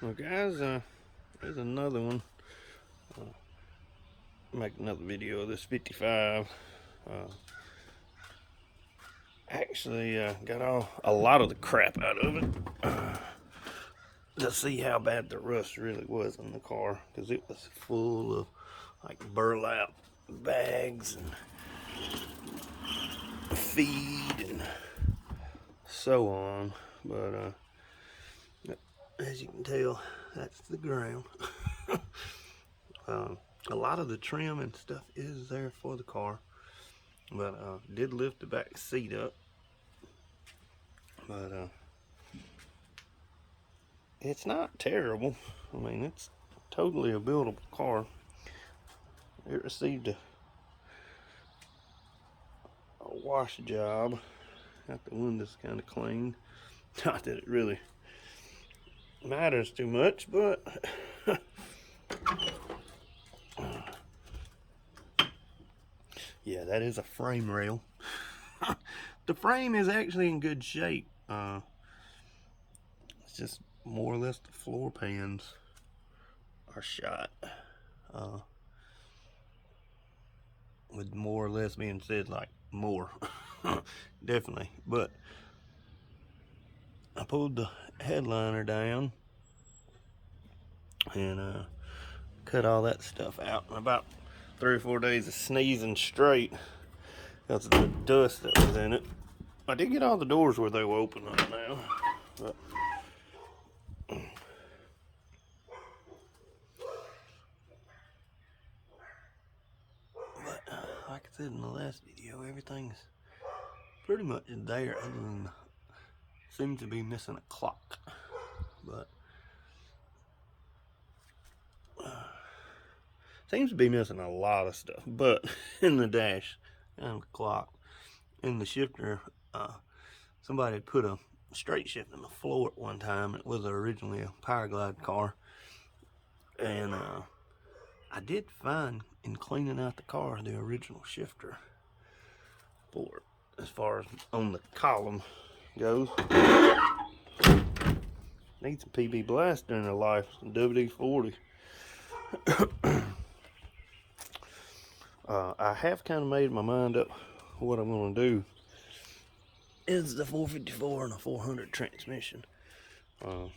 Well, guys, there's another one. Make another video of this 55. Uh, actually, got a lot of the crap out of it to see how bad the rust really was in the car, because it was full of like burlap bags and feed and so on. But as you can tell, that's the ground. A lot of the trim and stuff is there for the car, but did lift the back seat up. But it's not terrible. I mean, it's totally a buildable car. It received a wash job. Got the windows kind of cleaned. Not that it really matters too much, but yeah, that is a frame rail. The frame is actually in good shape. It's just more or less the floor pans are shot. With more or less being said, like more. Definitely. But I pulled the headliner down and cut all that stuff out in about 3 or 4 days of sneezing straight because of the dust that was in it. I did get all the doors where they were open up now, but like I said in the last video, everything's pretty much there, other than seems to be missing a clock. But seems to be missing a lot of stuff. But in the dash and the clock, in the shifter, somebody had put a straight shift in the floor at one time. It was originally a Powerglide car, and I did find in cleaning out the car the original shifter for it, as far as on the column goes. Need some PB Blaster in their life, some WD-40. I have kind of made my mind up what I'm going to do is the 454 and a 400 transmission. I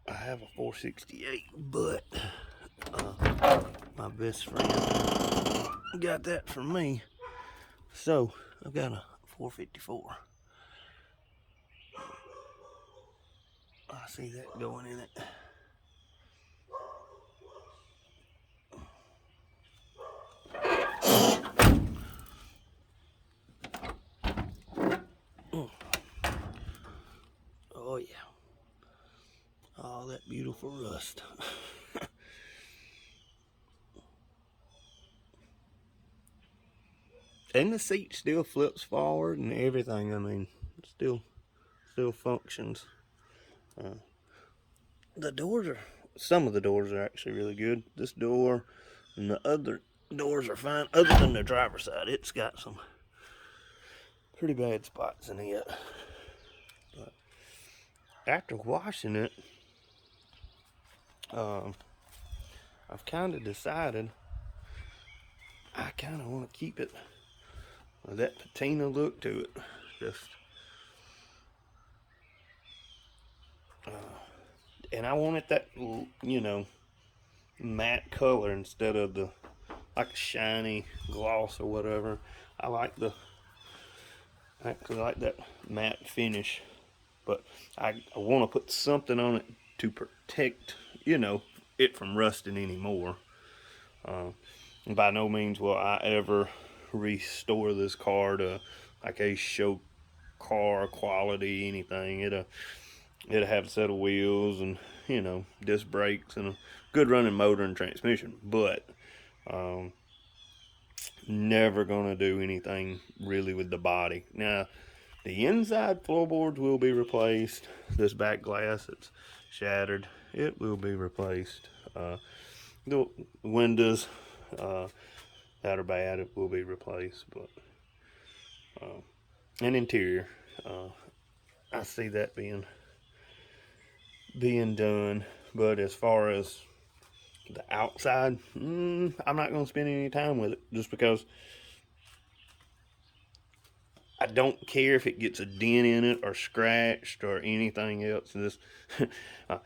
have a 468, but my best friend got that from me, so I've got a 454. I see that going in it. Oh yeah, all that beautiful rust. And the seat still flips forward and everything. I mean, still functions. The doors are, some of the doors are actually really good. This door and the other doors are fine, other than the driver's side. It's got some pretty bad spots in it. But after washing it, I've kind of decided I kind of want to keep it with that patina look to it. Just and I want it that, you know, matte color instead of the like a shiny gloss or whatever. I actually like that matte finish, but I want to put something on it to protect, you know, it from rusting anymore. By no means will I ever restore this car to like a show car quality anything. It'll have a set of wheels and, you know, disc brakes and a good running motor and transmission, but never gonna do anything really with the body. Now the inside floorboards will be replaced. This back glass that's shattered, it will be replaced. The windows that are bad, it will be replaced. But and interior. I see that being done, but as far as the outside, I'm not going to spend any time with it, just because I don't care if it gets a dent in it or scratched or anything else. This, uh,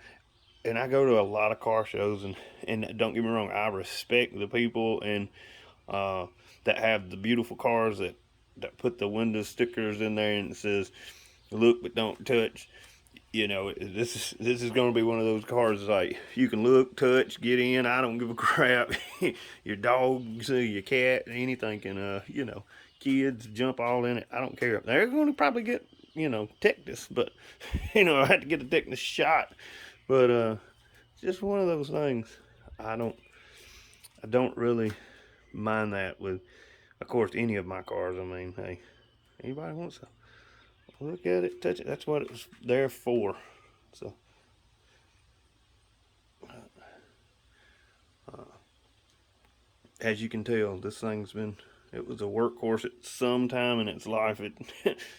and I go to a lot of car shows, and don't get me wrong, I respect the people and that have the beautiful cars that put the window stickers in there and it says "Look but don't touch." You know, this is going to be one of those cars like you can look, touch, get in. I don't give a crap. Your dogs, your cat, anything can, kids jump all in it. I don't care. They're going to probably get, tetanus, but I had to get a tetanus shot. But just one of those things. I don't, I don't really mind that with, of course, any of my cars. I mean, hey, anybody wants to look at it, touch it. That's what it was there for. So, as you can tell, this thing's it was a workhorse at some time in its life.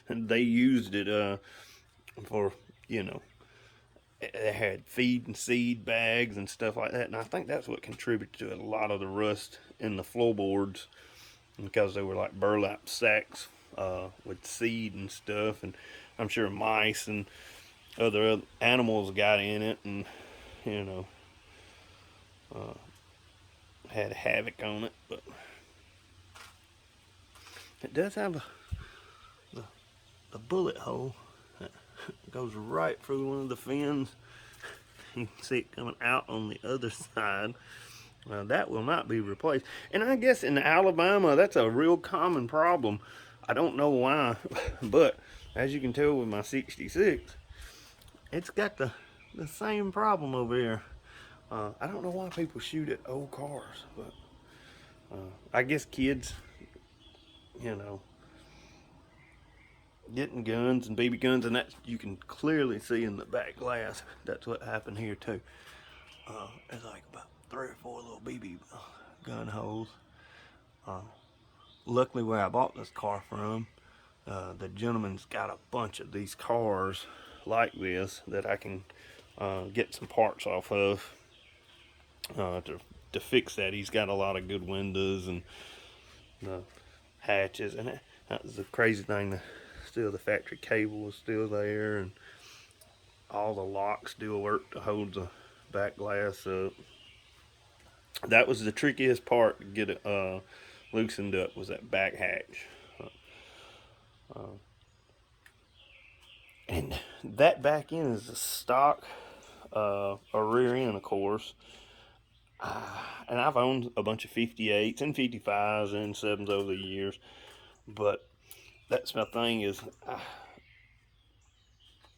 And they used it for, they had feed and seed bags and stuff like that. And I think that's what contributed to a lot of the rust in the floorboards, because they were like burlap sacks with seed and stuff. And I'm sure mice and other animals got in it and, you know, had havoc on it. But it does have the bullet hole that goes right through one of the fins. You can see it coming out on the other side. That will not be replaced. And I guess in Alabama, that's a real common problem. I don't know why, but as you can tell with my 66, it's got the same problem over here. I don't know why people shoot at old cars, but I guess kids, you know, getting guns and BB guns, and that you can clearly see in the back glass. That's what happened here too. There's like about 3 or 4 little BB gun holes. Luckily, where I bought this car from, the gentleman's got a bunch of these cars like this that I can get some parts off of to fix that. He's got a lot of good windows and the hatches, and that was the crazy thing. Still, the factory cable is still there, and all the locks still work to hold the back glass up. That was the trickiest part to get it loosened up, was that back hatch. And that back end is a stock, a rear end, of course. And I've owned a bunch of 58s and 55s and 7s over the years, but that's my thing, is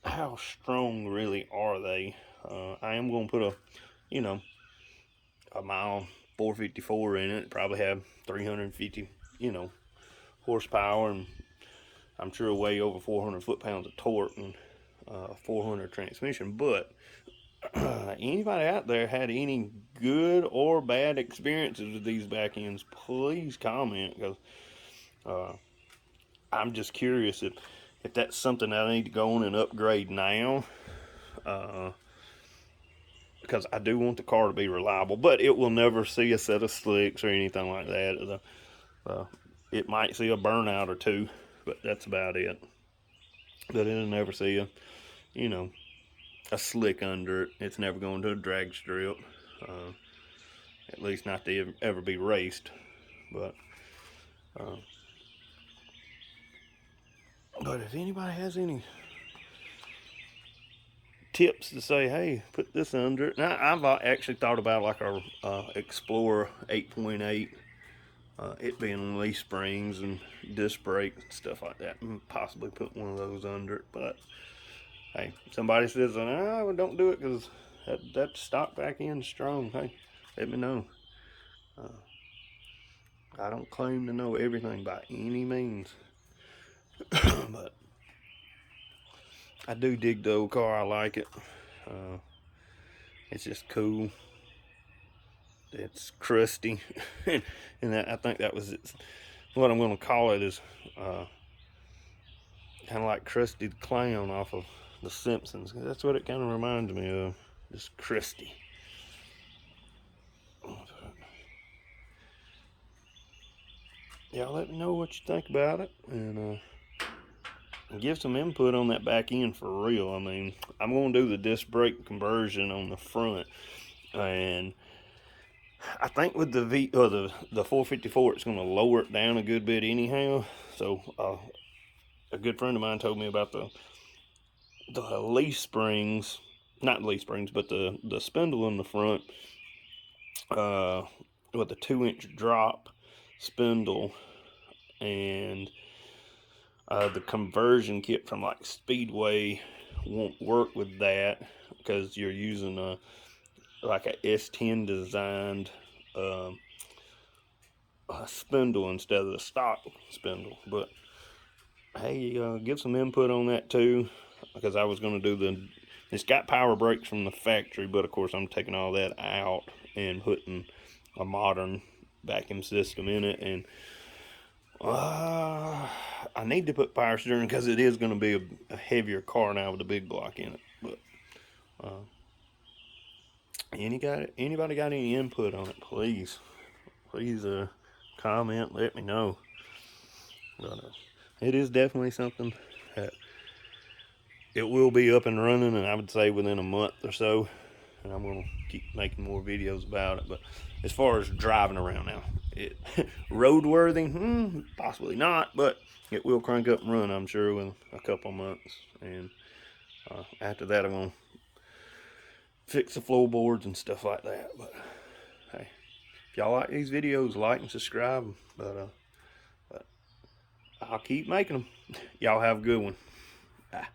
how strong really are they? I am going to put a mile 454 in it, probably have 350, horsepower, and I'm sure way over 400 foot-pounds of torque, and 400 transmission. But anybody out there had any good or bad experiences with these back ends, please comment, because I'm just curious if that's something I need to go on and upgrade now. Because I do want the car to be reliable, but it will never see a set of slicks or anything like that. It might see a burnout or two, but that's about it. But it'll never see a slick under it. It's never going to a drag strip, at least not to ever be raced. But if anybody has any tips to say, hey, put this under it. Now, I've actually thought about like our Explorer 8.8, it being leaf springs and disc brakes and stuff like that, and possibly put one of those under it. But hey, somebody says, no, don't do it because that stock back end is strong. Hey, let me know. I don't claim to know everything by any means, but I do dig the old car. I like it. It's just cool. It's crusty, and I think that was what I'm going to call it, is kind of like Krusty the Clown off of The Simpsons. That's what it kind of reminds me of, just Krusty. Y'all let me know what you think about it, and give some input on that back end for real. I mean, I'm going to do the disc brake conversion on the front, and I think with the the 454, it's going to lower it down a good bit anyhow. So a good friend of mine told me about the leaf springs, not leaf springs, but the spindle in the front, with the 2-inch drop spindle, and the conversion kit from like Speedway won't work with that because you're using like a S10 designed spindle instead of the stock spindle. But hey, give some input on that too, because I was going to do it's got power brakes from the factory, but of course I'm taking all that out and putting a modern vacuum system in it, and I need to put power steering because it is going to be a heavier car now with a big block in it. But anybody got any input on it, please comment, let me know. But it is definitely something that it will be up and running, and I would say within a month or so, and I'm going to keep making more videos about it. But as far as driving around now, it roadworthy, possibly not, but it will crank up and run, I'm sure, in a couple months. And after that, I'm going to fix the floorboards and stuff like that. But hey, if y'all like these videos, like and subscribe. But I'll keep making them. Y'all have a good one. Bye.